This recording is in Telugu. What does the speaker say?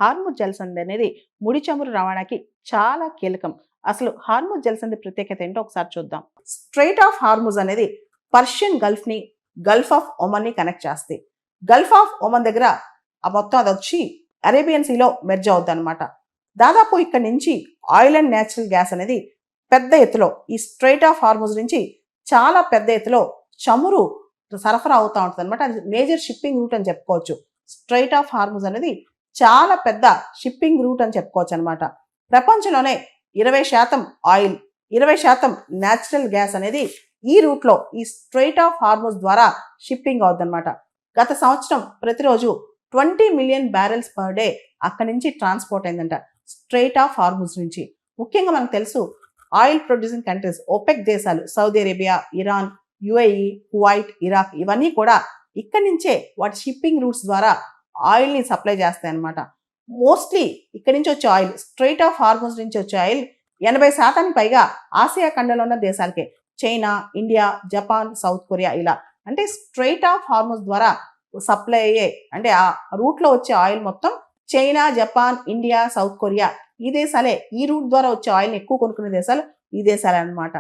హార్ముజ్ జలసంధి అనేది ముడి చమురు రవాణాకి చాలా కీలకం. అసలు హార్ముజ్ జలసంధి ప్రత్యేకత ఏంటో ఒకసారి చూద్దాం. స్ట్రెయిట్ ఆఫ్ హార్ముజ్ అనేది పర్షియన్ గల్ఫ్ ని గల్ఫ్ ఆఫ్ ఒమన్ ని కనెక్ట్ చేస్తాయి. గల్ఫ్ ఆఫ్ ఒమన్ దగ్గర ఆ మొత్తం అది వచ్చి అరేబియన్ సీలో మెర్జ్ అవుద్ది అనమాట. దాదాపు ఇక్కడ నుంచి ఆయిల్ అండ్ న్యాచురల్ గ్యాస్ అనేది పెద్ద ఎత్తులో ఈ స్ట్రెయిట్ ఆఫ్ హార్ముజ్ నుంచి చాలా పెద్ద ఎత్తులో చమురు సరఫరా అవుతూ ఉంటుంది అనమాట. అది మేజర్ షిప్పింగ్ రూట్ అని చెప్పుకోవచ్చు. స్ట్రెయిట్ ఆఫ్ హార్ముజ్ అనేది చాలా పెద్ద షిప్పింగ్ రూట్ అని చెప్పుకోవచ్చు అనమాట. ప్రపంచంలోనే 20% ఆయిల్, 20% న్యాచురల్ గ్యాస్ అనేది ఈ రూట్లో ఈ స్ట్రెయిట్ ఆఫ్ హార్ముజ్ ద్వారా షిప్పింగ్ అవుతుంది అనమాట. గత సంవత్సరం ప్రతిరోజు 20 మిలియన్ బ్యారెల్స్ పర్ డే అక్కడి నుంచి ట్రాన్స్పోర్ట్ అయిందంట స్ట్రెయిట్ ఆఫ్ హార్ముజ్ నుంచి. ముఖ్యంగా మనకు తెలుసు ఆయిల్ ప్రొడ్యూసింగ్ కంట్రీస్ ఓపెక్ దేశాలు Saudi Arabia, Iran, UAE, Kuwait, Iraq ఇవన్నీ కూడా ఇక్కడి నుంచే వాటి షిప్పింగ్ రూట్స్ ద్వారా ఆయిల్ని సప్లై చేస్తాయి అన్నమాట. మోస్ట్లీ ఇక్కడి నుంచి వచ్చే ఆయిల్, స్ట్రెయిట్ ఆఫ్ హార్ముజ్ నుంచి వచ్చే ఆయిల్ 80% పైగా ఆసియా ఖండంలో ఉన్న దేశాలకే. China, India, Japan, South Korea ఇలా. అంటే స్ట్రెయిట్ ఆఫ్ హార్ముజ్ ద్వారా సప్లై అయ్యే అంటే ఆ రూట్లో వచ్చే ఆయిల్ మొత్తం China, Japan, India, South Korea ఈ దేశాలే. ఈ రూట్ ద్వారా వచ్చే ఆయిల్ని ఎక్కువ కొనుక్కునే దేశాలు ఈ దేశాలే అన్నమాట.